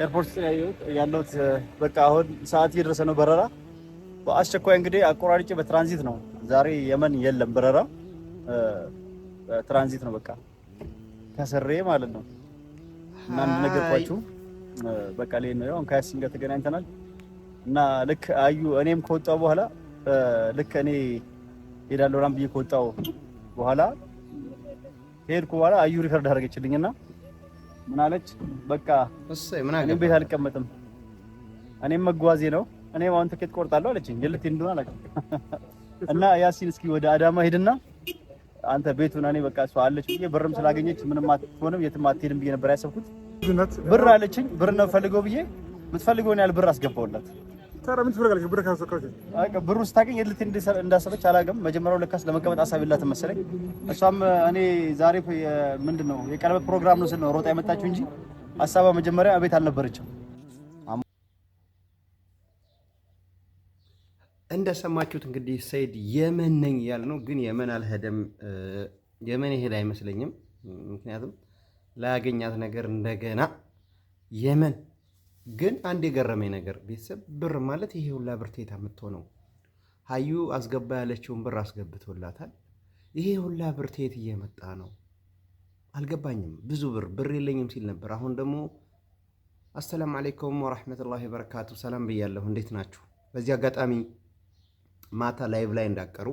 ኤርፖርት ያለሁት በቃ አሁን ሰዓት እየደረሰ ነው በረራ በአስቸኳይ እንግዲህ አቆራርጬ በትራንዚት ነው ዛሬ የመን የለም በረራ ትራንዚት ነው በቃ ከሰሬ ማለት ነው እና እንደነገርኳችሁ በቃ ላይ ነው አሁን ከያሲን ጋር ተገናኝተናል እና ልክ አዩ እኔም ከወጣው በኋላ ልክ እኔ ሄዳለሁ ራም ብዬ ከወጣው በኋላ ሄድኩ በኋላ አዩ ሪከርድ አደረገችልኝና ምን አለች በቃ እኔ ቤት አልቀመጥም እኔም መጓዜ ነው እኔም አሁን ትኬት ቆርጣለሁ አለችኝ የልት እንደሆነ አላውቅም እና ያሲን እስኪ ወደ አዳማ ሄድና አንተ ቤቱን እኔ በቃ እሷ አለች ብዬ ብርም ስላገኘች ምንም አትሆንም የትም አትሄድም ብዬ ነበር ያሰብኩት ብር አለችኝ ብር ነው ፈልገው ብዬ የምትፈልገውን ያህል ብር አስገባውላት ታራ ምን ትፈልጋለች ብር ካሰከረች ብሩ ስታገኝ የልት እንዳሰበች አላውቅም መጀመሪያው ለካስ ለመቀመጥ ሐሳብ የላትም መሰለኝ እሷም እኔ ዛሬ ምንድነው የቀለበት ፕሮግራም ነው ስል ነው ሮጣ የመጣችው እንጂ ሐሳቧ መጀመሪያ ቤት አልነበረችም እንደሰማችሁት እንግዲህ ሰይድ የመን ነኝ ያለ ነው ግን የመን አልሄደም የመን ይሄድ አይመስለኝም ምክንያቱም ላያገኛት ነገር እንደገና የመን ግን አንድ የገረመኝ ነገር ቤተሰብ ብር ማለት ይሄ ሁላ ብር ተይታ የምትሆነው ሀዩ አስገባ ያለችውን ብር አስገብቶላታል ይሄ ሁላ ብር ተይት እየመጣ ነው አልገባኝም ብዙ ብር የለኝም ሲል ነበር አሁን ደግሞ አሰላሙ አለይኩም ወራህመቱላሂ ወበረካቱ ሰላም ብያለሁ እንዴት ናችሁ በዚህ አጋጣሚ ማታ ላይቭ ላይ እንዳቀሩ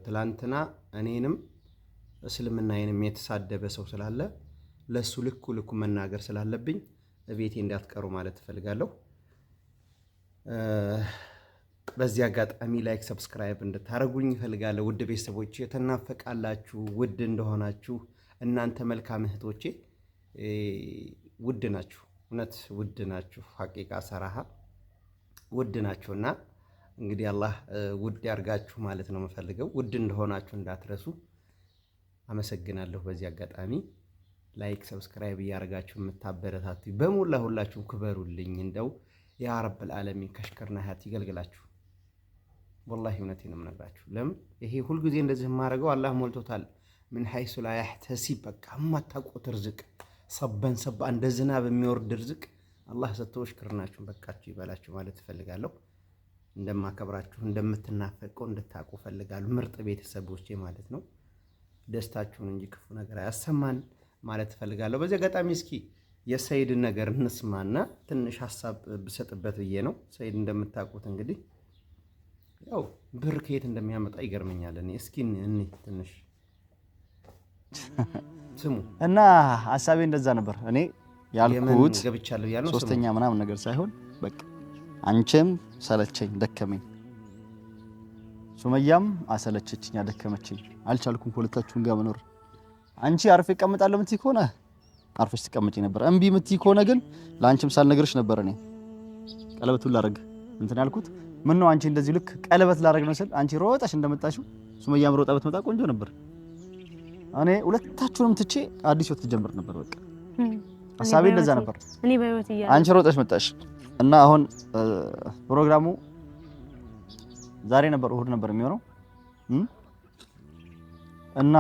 ትላንትና እኔንም እስልምናዬንም የተሳደበ ሰው ስላለ ለሱ ልኩ መናገር ስላለብኝ ቤቴ እንዳትቀሩ ማለት እፈልጋለሁ በዚህ አጋጣሚ ላይክ ሰብስክራይብ እንድታረጉኝ እፈልጋለሁ ውድ ቤተሰቦቼ ተናፈቃላችሁ ውድ እንደሆናችሁ እናንተ መልካም እህቶቼ ውድ ናችሁ እውነት ውድ ናችሁ ሐቂቃ ሰራሃ ውድ ናችሁና እንግዲህ አላህ ውድ ያርጋችሁ ማለት ነው የምፈልገው ውድ እንደሆናችሁ እንዳትረሱ አመሰግናለሁ በዚህ አጋጣሚ ላይክ ሰብስክራይብ ያርጋችሁ የምታበረታቱ በሙላ ሁላችሁም ክበሩልኝ እንደው ያ ረብል ዓለሚን ከሽከርና ሀያት ይገልግላችሁ والله እውነቴን ነው የምነግራችሁ ለምን ይሄ ሁሉ ጊዜ እንደዚህ ማረገው አላህ ሞልቶታል ምን حيث لا يحتسب በቃ ማታቆት ርዝቅ ሰበን እንደ ዝናብ የሚወርድ ርዝቅ አላህ ሰጥቶ ሽክርናችሁን በቃችሁ ይበላችሁ ማለት እፈልጋለሁ እንደማከብራችሁ እንደምትናፈቁ እንድታቁ ፈልጋለሁ ምርጥ ቤተሰቦቼ ማለት ነው ደስታችሁን እንጂ ክፉ ነገር አያሰማን ማለት እፈልጋለሁ በዚህ አጋጣሚ እስኪ የሰይድን ነገር እንስማና ትንሽ ሐሳብ ብሰጥበት ብዬ ነው ሰይድ እንደምታቁት እንግዲህ ያው ብር ከየት እንደሚያመጣ ይገርመኛል እኔ እስኪ እኔ ትንሽ ስሙ እና ሐሳቤ እንደዛ ነበር እኔ ያልኩት ገብቻለሁ ያለው ሶስተኛ ምናምን ነገር ሳይሆን በቃ አንቺም ሰለቸኝ ደከመኝ ሱመያም አሰለቸችኝ አደከመችኝ አልቻልኩም ሁለታችሁን ጋር መኖር አንቺ አርፌ እቀመጣለሁ ምትይ ከሆነ አርፈሽ ተቀመጪ ነበር እምቢ ምትይ ከሆነ ግን ላንቺም ሳልነግርሽ ነበር እኔ ቀለበቱን ላረግ እንትን ያልኩት ምን ነው አንቺ እንደዚህ ልክ ቀለበት ላረግ ነው ስል አንቺ ሮጣሽ እንደመጣሽው ሱመያም ሮጣ ብትመጣ ቆንጆ ነበር እኔ ሁለታችሁንም ትቼ አዲስ ወጥ ጀምር ነበር በቃ ሐሳቤ እንደዛ ነበር እኔ በህይወት ይያለ አንቺ ሮጣሽ መጣሽ እና አሁን ፕሮግራሙ ዛሬ ነበር እሁድ ነበር የሚሆነው እና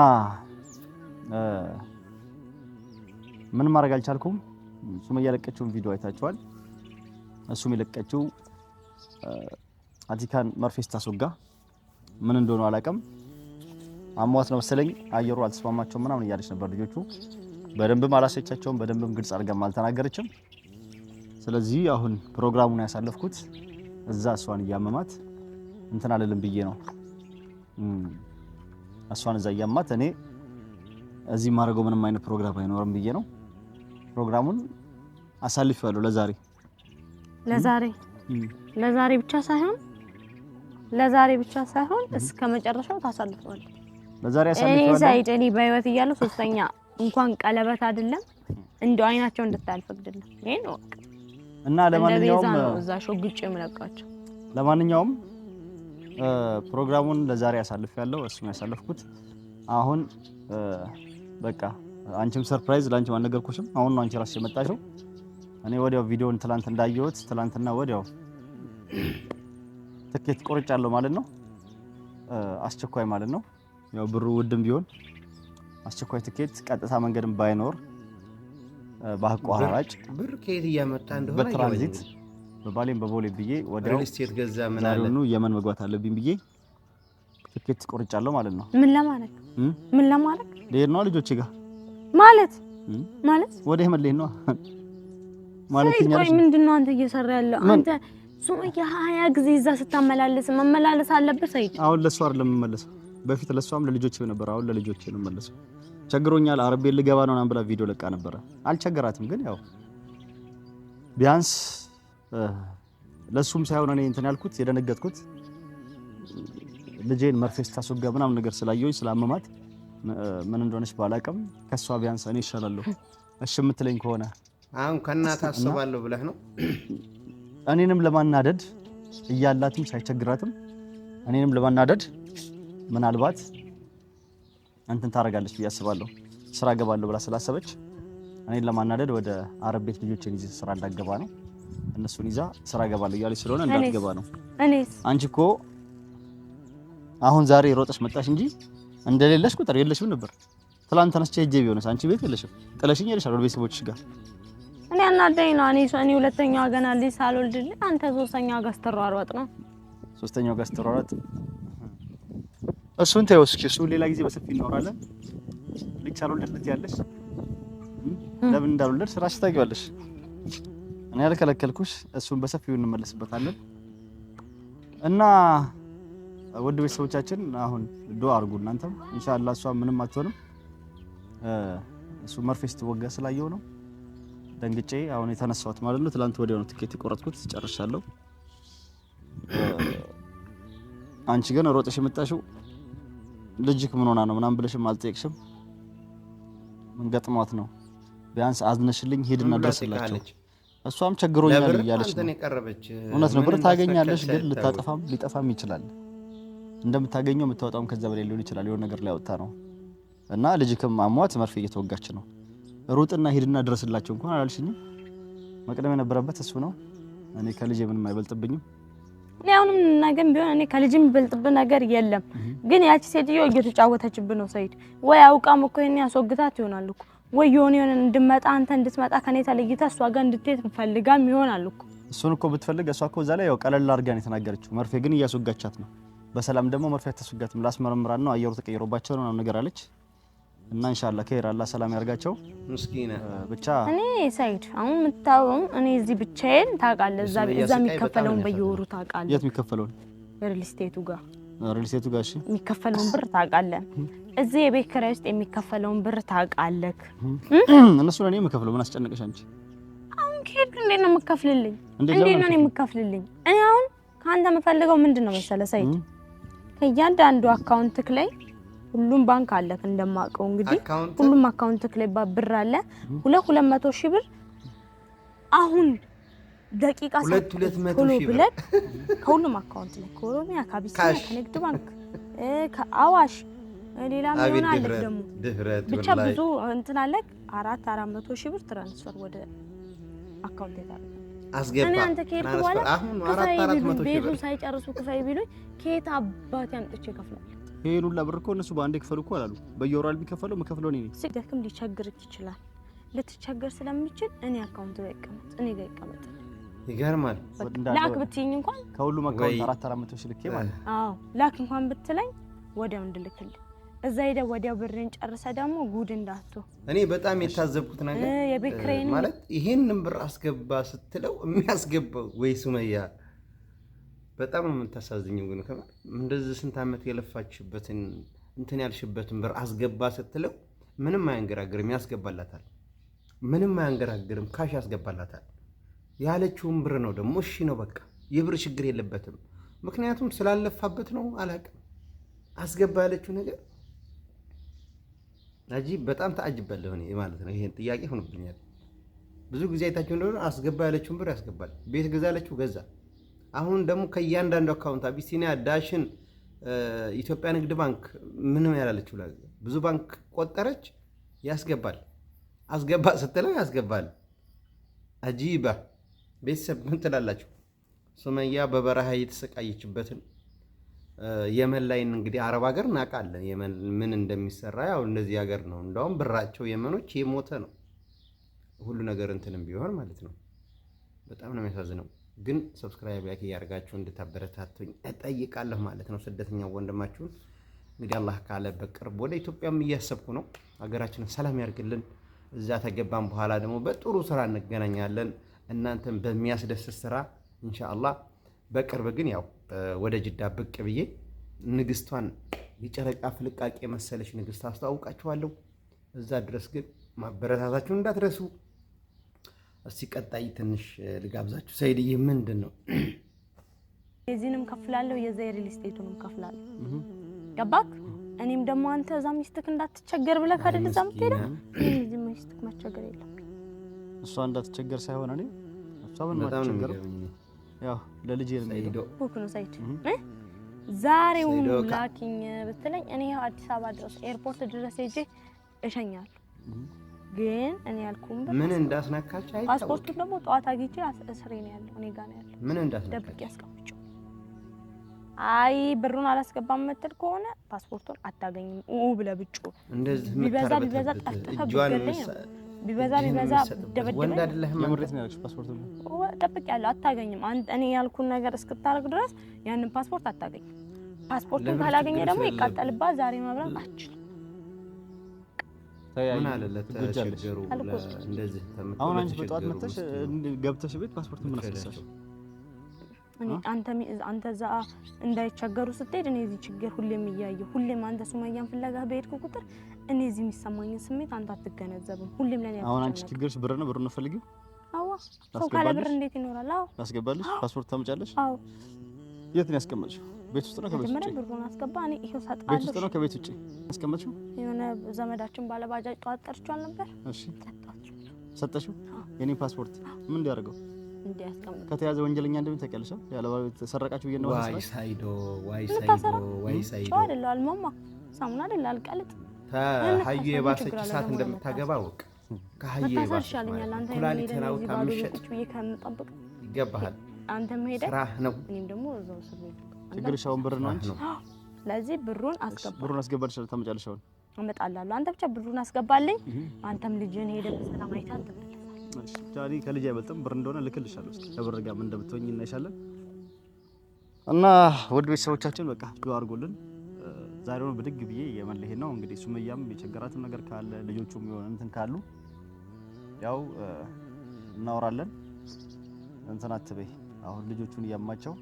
ምን ማድረግ አልቻልኩም ሱመያ የለቀችውን ቪዲዮ አይታችኋል እሱም የለቀችው አቲካን መርፌ ስታስወጋ ምን እንደሆነ አላውቅም አሟት ነው መሰለኝ አየሩ አልተስማማቸውም ምናምን እያለች ነበር ልጆቹ በደንብም አላሰቻቸውም በደንብም ግልጽ አድርጋም አልተናገረችም ስለዚህ አሁን ፕሮግራሙን ያሳለፍኩት እዛ እሷን እያመማት እንትን አለልም ብዬ ነው እሷን እዛ እያመማት እኔ እዚህ ማረገው ምንም አይነት ፕሮግራም አይኖርም ብዬ ነው ፕሮግራሙን አሳልፌዋለሁ ለዛሬ ብቻ ሳይሆን እስከ መጨረሻው ታሳልፈዋል ለዛሬ አሳልፌዋለሁ እኔ ሳይድ እኔ በህይወት እያለሁ ሶስተኛ እንኳን ቀለበት አይደለም እንደው አይናቸው እንድታልፈግድልኝ ይሄ ነው እና ለማንኛውም እዛ ሾግጬ መለቃቸው ለማንኛውም ፕሮግራሙን ለዛሬ አሳልፌያለሁ እሱም ያሳለፍኩት አሁን በቃ አንቺም ሰርፕራይዝ ላንቺ ማነገርኩሽም አሁን ነው አንቺ ራስሽ የመጣሽው እኔ ወዲያው ቪዲዮን ትላንት እንዳየሁት ትላንትና ወዲያው ትኬት ቆርጫለሁ ማለት ነው አስቸኳይ ማለት ነው ያው ብሩ ውድም ቢሆን አስቸኳይ ትኬት ቀጥታ መንገድም ባይኖር በአቋራጭ ብር ከየት እያመጣ እንደሆነ በትራንዚት በባሌም በቦሌ ብዬ ወዲያው ሪል ስቴት ገዛ ምን አለ ዛሬውኑ የመን መግባት አለብኝ ብዬ ትኬት ቆርጫለሁ ማለት ነው። ምን ለማድረግ ልሄድ ነው ልጆቼ ጋር ማለት ወደ የመን ልሄድ ነው ማለት ነው። ምንድነው አንተ እየሰራ ያለው? አንተ ሱመያ 20 ጊዜ እዛ መመላለስ አለበት ሰይድ። አሁን ለሷ አይደለም የምመለሰው፣ በፊት ለሷም ለልጆቼ ነበር። አሁን ለልጆቼ ነው የምመለሰው። ቸግሮኛል፣ አረብ ቤት ልገባ ነው ምናምን ብላ ቪዲዮ ለቃ ነበረ። አልቸገራትም፣ ግን ያው ቢያንስ ለሱም ሳይሆን እኔ እንትን ያልኩት የደነገጥኩት ልጄን መርፌ ስታስወጋ ምናምን ነገር ስላየሁኝ ስላመማት ምን እንደሆነች ባላቅም ከሷ ቢያንስ እኔ ይሻላለሁ። እሺ የምትለኝ ከሆነ አሁን ከእናት አስባለሁ ብለህ ነው እኔንም ለማናደድ እያላትም ሳይቸግራትም እኔንም ለማናደድ ምናልባት እንትን ታረጋለች ብዬ አስባለሁ። ስራ ገባለሁ ብላ ስላሰበች እኔን ለማናደድ ወደ አረብ ቤት ልጆችን ይዘ ስራ እንዳገባ ነው። እነሱን ይዛ ስራ ገባለሁ እያለች ስለሆነ እንዳትገባ ነው። አንቺ እኮ አሁን ዛሬ ሮጠሽ መጣሽ እንጂ እንደሌለሽ ቁጥር የለሽም ነበር። ትላንት ተነስቼ ሄጄ ቢሆንስ አንቺ ቤት የለሽም፣ ጥለሽኝ ሄደሻል ወደ ቤተሰቦችሽ ጋር። እኔ አናደኝ ነው። እኔ ሁለተኛዋ ገና ልጅ ሳልወልድልህ አንተ ሶስተኛዋ ጋር ስትሯሯጥ ነው። ሶስተኛዋ ጋር ስትሯሯጥ እሱን ተይው እስኪ፣ እሱ ሌላ ጊዜ በሰፊ እናወራለን። ልጅ ሳልወልድለት ያለሽ ለምን እንዳልወለድሽ ራስሽ ታውቂዋለሽ። እኔ ያልከለከልኩሽ፣ እሱን በሰፊው እንመለስበታለን። እና ውድ ቤተሰቦቻችን አሁን ዱአ አድርጉ እናንተም ኢንሻአላህ። እሷ ምንም አትሆንም። እሱ መርፌ ስትወጋ ስላየው ነው ደንግጬ አሁን የተነሳሁት ማለት ነው። ትላንት ወዲያው ነው ትኬት የቆረጥኩት፣ ጨርሻለሁ። አንቺ ግን ሮጠሽ የመጣሽው ልጅክ ምን ሆና ነው ምናምን ብለሽም አልጠየቅሽም። ምን ገጥሟት ነው? ቢያንስ አዝነሽልኝ ሄድና ድረስላቸው። እሷም ቸግሮኛል እያለች ነው። እውነት ነው፣ ብር ታገኛለሽ፣ ግን ልታጠፋም ሊጠፋም ይችላል። እንደምታገኘው የምታወጣውም ከዛ በላይ ሊሆን ይችላል። የሆነ ነገር ላይ ወጣ ነው እና ልጅክም አሟት መርፌ እየተወጋች ነው። ሩጥና ሄድና ድረስላቸው እንኳን አላልሽኝም? መቅደም የነበረበት እሱ ነው። እኔ ከልጄ ምንም አይበልጥብኝም። አሁንም ነገም ቢሆን እኔ ከልጅም የሚበልጥብህ ነገር የለም። ግን ያቺ ሴትዮ እየተጫወተችብህ ነው ሰይድ። ወይ አውቃም እኮ ይሄን ያስወግታት ይሆናል እኮ፣ ወይ የሆነ እንድትመጣ አንተ እንድትመጣ ከኔ ተለይታ እሷ ጋር እንድትሄድ ፈልጋም ይሆናል እኮ። እሱን እኮ ብትፈልግ እሷ እኮ እዛ ላይ ያው ቀለል አድርጋ ነው የተናገረችው። መርፌ ግን እያስወጋቻት ነው። በሰላም ደግሞ መርፌ አታስወጋትም። ላስመረምራን ነው አየሩ ተቀይሮባቸው ነው ነገር አለች። እና ኢንሻአላህ ከይር አላህ ሰላም ያርጋቸው። ምስኪና ብቻ እኔ ሰይድ አሁን የምታውቀው እኔ እዚህ ብቻዬን ታውቃለህ፣ እዛ የሚከፈለውን በየወሩ ታውቃለህ። የት የሚከፈለውን? ሪል ስቴቱ ጋር እሺ የሚከፈለውን ብር ታውቃለህ። እዚህ የቤት ኪራይ ውስጥ የሚከፈለውን ብር ታውቃለህ። እነሱ ለኔ የምከፍለው ምን አስጨነቀሽ አንቺ? አሁን ከሄድክ እንዴት ነው የምከፍልልኝ? እንዴት ነው የምከፍልልኝ? እኔ አሁን ካንተ የምፈልገው ምንድነው መሰለህ ሰይድ፣ ከእያንዳንዱ አካውንትክ ላይ ሁሉም ባንክ አለ እንደማውቀው እንግዲህ ሁሉም አካውንትክ ላይ ብር አለ 200 ሺህ ብር አሁን ደቂቃ ቶሎ ብለህ ከሁሉም አካውንት ላይ ከኦሮሚያ፣ ከአቢሲኒያ፣ ከንግድ ባንክ፣ ከአዋሽ ሌላ ምን አለ ደግሞ ብቻ ብዙ እንትን አለ 400 ሺህ ብር ትራንስፈር ወደ አካውንት ታደርጋለህ። አስገባ እኔ አንተ ከሄድክ በኋላ አሁን 400 ሺህ ብር ሳይጨርሱ ክፈይ ቢሉኝ ከየት አባቴ አምጥቼ እከፍላለሁ? ይሄን ሁላ ብር እኮ እነሱ በአንዴ ክፈሉ እኮ አላሉ። በየወሩ ቢከፈለው መከፈለው እኔ ነኝ። ሲደክም ሊቸግርክ ይችላል። ልትቸገር ስለሚችል እኔ አካውንት ላይ ይቀመጥ፣ እኔ ጋር ይቀመጥ። ይገርማል። ላክ ብትይኝ እንኳን ከሁሉም አካውንት 400 ሺህ ልኬ ማለት ነው። አዎ ላክ እንኳን ብትለኝ ወዲያው እንድልክልህ እዛ ሄደ ወዲያው ብርን ጨርሰ ደግሞ ጉድ እንዳትቶ። እኔ በጣም የታዘብኩት ነገር የቤት ኪራይን ማለት ይሄንን ብር አስገባ ስትለው የሚያስገባው ወይ ሱመያ በጣም የምታሳዝኘው ግን እንደዚህ ስንት ዓመት የለፋችበትን እንትን ያልሽበትን ብር አስገባ ስትለው ምንም አያንገራግርም፣ ያስገባላታል። ምንም አያንገራግርም፣ ካሽ ያስገባላታል። ያለችውን ብር ነው ደግሞ እሺ ነው በቃ የብር ችግር የለበትም። ምክንያቱም ስላለፋበት ነው አላውቅም። አስገባ ያለችው ነገር አጂብ፣ በጣም ተአጅባለሁ እኔ ማለት ነው። ይሄን ጥያቄ ሆኖብኛል። ብዙ ጊዜ አይታችሁ እንደሆነ አስገባ ያለችውን ብር ያስገባል። ቤት ገዛ ያለችው ገዛ። አሁን ደግሞ ከእያንዳንዱ አካውንት አቢሲኒያ፣ ዳሽን፣ ኢትዮጵያ ንግድ ባንክ ምንም ያላለችው ብዙ ባንክ ቆጠረች፣ ያስገባል። አስገባ ስትለው ያስገባል። አጂባ ቤተሰብ ምን ትላላችሁ? ሱመያ በበረሃ የተሰቃየችበትን የመን ላይ እንግዲህ አረብ ሀገር እናውቃለን የመን ምን እንደሚሰራ ያው እንደዚህ ሀገር ነው። እንደውም ብራቸው የመኖች የሞተ ነው። ሁሉ ነገር እንትንም ቢሆን ማለት ነው። በጣም ነው የሚያሳዝነው። ግን ሰብስክራይብ ላይክ እያደረጋችሁ እንድታበረታቱኝ እጠይቃለሁ ማለት ነው። ስደተኛው ወንድማችሁን እንግዲህ አላህ ካለ በቅርብ ወደ ኢትዮጵያም እያሰብኩ ነው። ሀገራችንን ሰላም ያርግልን። እዛ ተገባን በኋላ ደግሞ በጥሩ ስራ እንገናኛለን። እናንተም በሚያስደስት ስራ ኢንሻአላህ። በቅርብ ግን ያው ወደ ጅዳ ብቅ ብዬ ንግስቷን የጨረቃ ፍልቃቄ መሰለች ንግስት አስተዋውቃችኋለሁ። እዛ ድረስ ግን ማበረታታችሁን እንዳትረሱ። እስቲ ቀጣይ ትንሽ ልጋብዛችሁ። ሰይድዬ ምንድን ነው የዚህንም ከፍላለሁ የዘይ ሪል ስቴቱንም ከፍላለሁ። ገባክ? እኔም ደግሞ አንተ እዛ ሚስትክ እንዳትቸገር ብለህ አይደል እዛ የምትሄደው? እዚህ ሚስትክ መቸገር የለም። እሷ እንዳትቸገር ሳይሆን እኔ እሷ ምን ማትቸገር ያው ለልጄ ነው የሚሄደው። ቡክ ነው ሳይት ዛሬውን ላኪኝ ብትለኝ እኔ አዲስ አበባ ድረስ ኤርፖርት ድረስ ሄጄ እሸኛለሁ። ግን እኔ ያልኩም ምን እንዳስነካች አይታወቅ። ፓስፖርቱን ደግሞ ጠዋት አግኝቼ እስሬ ነው ያለው፣ እኔ ጋር ነው ያለው። ምን እንዳስነካች ደብቄ አስቀምጬው። አይ ብሩን አላስገባም የምትል ከሆነ ፓስፖርቱን አታገኝም ብለህ ብጮ እንደዚህ ቢበዛ ጠርጥፈህ ብትገለኝ ነው። ቢበዛ ደበደበኝ። ወንድ አይደለህም። የምሬት ነው ያልኩሽ። ፓስፖርቱን ጠብቄያለሁ፣ አታገኝም። እኔ ያልኩን ነገር እስክታረግ ድረስ ያንን ፓስፖርት አታገኝም። ፓስፖርቱን ካላገኘ ደግሞ ይቃጠልባት። ዛሬ ማብራት አትችልም። ምን አለለት ተቸገሩ እንደዚህ ተመጣጣኝ። አሁን አንቺ በጠዋት መጥተሽ ገብተሽ ቤት ፓስፖርቱን ምን አስነሳሽ? እኔ አንተ እዛ እንዳይቸገሩ ስትሄድ እኔ እዚህ ችግር ሁሌም እያየሁ ሁሌም አንተ ሱመያን ፍለጋ በሄድኩ ቁጥር እኔ እዚህ የሚሰማኝን ስሜት አንተ አትገነዘብም። ሁሌም ለኔ አሁን አንቺ ችግርሽ ብር ነው። ብር ነው ፈልጊው። አዎ ሰው ካለ ብር እንዴት ይኖራል? አዎ ላስገባልሽ። ፓስፖርት ታመጫለሽ? አዎ። የት ነው ያስቀመጥሽው? ቤት ውስጥ ነው ከቤት ውጭ? መጀመሪያ ብሩን አስገባ። እኔ ይሄው ሳጣለሁ። ቤት ውስጥ ነው ከቤት ውጭ ያስቀመጥሽው? የሆነ ዘመዳችን ባለባጃጅ ጠዋት ጠርቻለሁ ነበር። እሺ ሰጠሽው? የኔ ፓስፖርት ምን እንዲያደርገው እንዲያስቀምጥ ከተያዘ ወንጀለኛ እንደምን ታውቂያለሽ? ያለባ ተሰረቃችሁ ይየነው ዋይ ሳይዶ አይደለም አልማማ ሳሙና አይደል አልቀልጥ ሀዩ የባሰች ሰዓት እንደምታገባ ወቅ ከሀዩ የባሰች ኩላሊትና ወጣምሸጥ ከምጠብቅ ይገባሃል። አንተም ሄደህ ስራህ ነው። እኔም ደግሞ እዛው ስቤት ችግርሽ አሁን ብር ነው አንቺ። ስለዚህ ብሩን አስገባ። ብሩን አስገባልሽ ታመጫለሽ። አሁን አመጣላለሁ። አንተ ብቻ ብሩን አስገባልኝ። አንተም ልጅህን ሄደህ በሰላም አይተህ እሺ ጃኒ ከልጅ አይበልጥም። ብር እንደሆነ ልክልሻለሁ። እስኪ ከብር ጋር ምን እንደምትሆኝ እናይሻለን። እና ውድ ቤተሰቦቻችን በቃ ዱአ አድርጎልን ዛሬውን ብድግ ብዬ የመን ልሄድ ነው። እንግዲህ ሱመያም የቸገራትም ነገር ካለ ልጆቹም የሆነ እንትን ካሉ ያው እናወራለን። እንትን አትበይ። አሁን ልጆቹን እያማቸው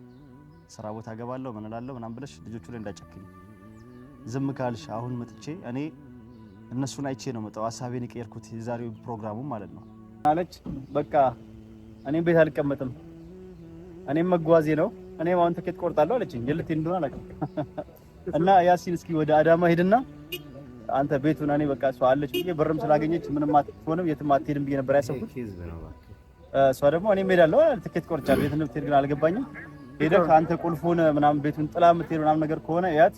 ስራ ቦታ ገባለሁ ምን እላለሁ ምናምን ብለሽ ልጆቹ ላይ እንዳጨክኝ። ዝም ካልሽ አሁን መጥቼ እኔ እነሱን አይቼ ነው መጣው ሐሳቤን የቀየርኩት የዛሬው ፕሮግራሙ ማለት ነው አለች። በቃ እኔም ቤት አልቀመጥም፣ እኔም መጓዜ ነው፣ እኔም አሁን ትኬት ቆርጣለሁ አለችኝ። የልት እንደሆነ አላውቅም። እና ያሲን እስኪ ወደ አዳማ ሄድና አንተ ቤቱን እኔ በቃ እሷ አለች ብዬ ብርም ስላገኘች ምንም አትሆንም የትም አትሄድም ብዬ ነበር ያሰብኩት። እሷ ደግሞ እኔም ሄዳለሁ ትኬት ቆርጫለሁ። የት እንደምትሄድ ግን አልገባኝም። ሄደህ አንተ ቁልፉን ምናምን ቤቱን ጥላ የምትሄድ ምናምን ነገር ከሆነ ያት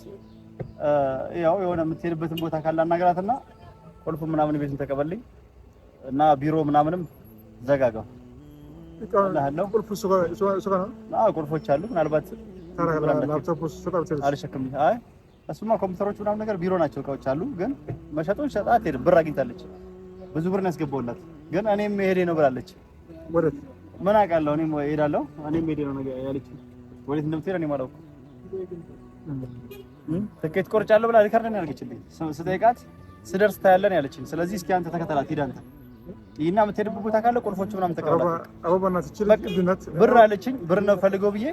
ያው የሆነ የምትሄድበትን ቦታ ካለ አናግራትና ቁልፉ ምናምን ቤቱን ተቀበልኝ እና ቢሮ ምናምንም ዘጋጋው እላለሁ። ቁልፎች አሉ ምናልባት አልሸክም። አይ እሱማ ኮምፒውተሮች ምናምን ነገር ቢሮ ናቸው፣ እቃዎች አሉ። ግን መሸጡን ሸጣ አትሄድም። ብር አግኝታለች፣ ብዙ ብር ነው ያስገባውላት። ግን እኔም መሄዴ ነው ብላለች። ወዴት ምን አውቃለሁ? እኔም እሄዳለሁ፣ እኔም መሄዴ ነው ነገር ያለች። ወዴት እንደምትሄድ እኔም አላውቅም። ትኬት ቆርጫለሁ ብላ ሪከርድ ነው ያደረገችልኝ። ስጠይቃት ስደርስ ታያለን ያለችኝ። ስለዚህ እስኪ አንተ ተከተላት፣ ሂድ አንተ ይሄና የምትሄድበት ቦታ ካለ ቁልፎቹ ምናምን ተቀበላት። ብር አለችኝ። ብር ነው ፈልገው ብዬ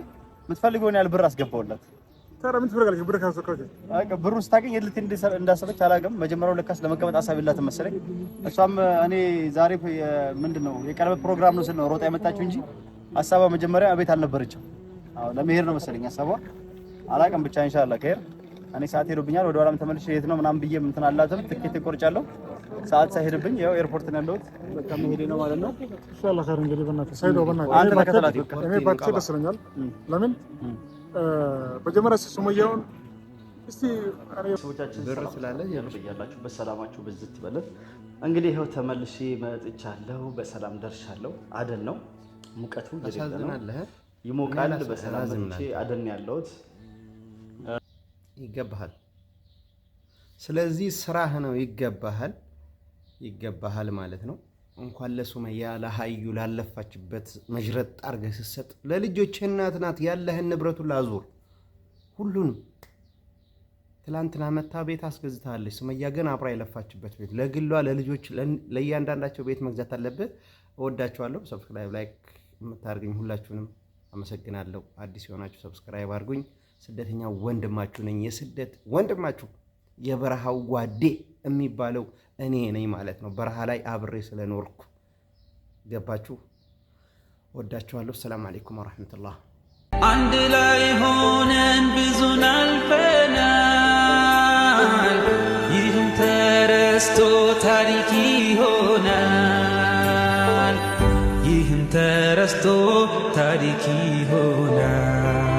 የምትፈልገውን ያህል ብር አስገባውላት። ታዲያ ምን ትፈልጋለች? ብር ካሰከረች ብሩን ስታገኝ የልት እንዳሰበች አላውቅም። መጀመሪያው ለካስ ለመቀመጥ ሐሳብ የላትም መሰለኝ። እሷም እኔ ዛሬ ምንድነው የቀለበት ፕሮግራም ነው ስል ነው ሮጣ የመጣችው እንጂ ሐሳቧ መጀመሪያ ቤት አልነበረችም። አዎ ለመሄድ ነው መሰለኝ ሐሳቧ፣ አላውቅም። ብቻ ኢንሻአላህ ከሄድ እኔ ሰዓት ሄዶብኛል። ወደ ኋላም ተመልሼ የት ነው ምናምን ብዬ እንትን አላትም። ትኬት ቆርጫለሁ፣ ሰዓት ሳይሄድብኝ ያው ኤርፖርት ነው ያለሁት። በቃ መሄዴ ነው ማለት ነው። ኢንሻአላህ ኸይር። እንግዲህ በእናትህ ሳይዶ በእናትህ አንተ ተከተላት። በቃ እኔ ባክቴ ደስ ይለኛል። ለምን መጀመሪያ ሱመያውን እስቲ ሰዎቻችን ብር ስላለ ያላችሁ በሰላማችሁ በዝት ይበለን። እንግዲህ ይኸው ተመልሼ መጥቻለሁ። በሰላም ደርሻለሁ። አደን ነው ሙቀቱ ይሞቃል። በሰላም መጥቼ አደን ያለሁት ይገባሃል። ስለዚህ ስራህ ነው ይገባሃል ማለት ነው። እንኳን ለሱመያ ለሀዩ ላለፋችበት መጅረጥ አርገህ ስትሰጥ ለልጆች እናት ናት ያለህን ንብረቱን ላዙር ሁሉንም ትላንትና መታ ቤት አስገዝታለች ሱመያ ግን አብራ የለፋችበት ቤት ለግሏ ለልጆች ለእያንዳንዳቸው ቤት መግዛት አለበት እወዳችኋለሁ ሰብስክራይብ ላይክ የምታርጉኝ ሁላችሁንም አመሰግናለሁ አዲስ የሆናችሁ ሰብስክራይብ አድርጉኝ ስደተኛ ወንድማችሁ ነኝ የስደት ወንድማችሁ የበረሃው ጓዴ የሚባለው እኔ ነኝ ማለት ነው በረሃ ላይ አብሬ ስለኖርኩ ገባችሁ ወዳችኋለሁ ሰላም አለይኩም ወራህመቱላህ አንድ ላይ ሆነን ብዙን አልፈናል ይህም ተረስቶ ታሪክ ይሆናል ይህም ተረስቶ ታሪክ ይሆናል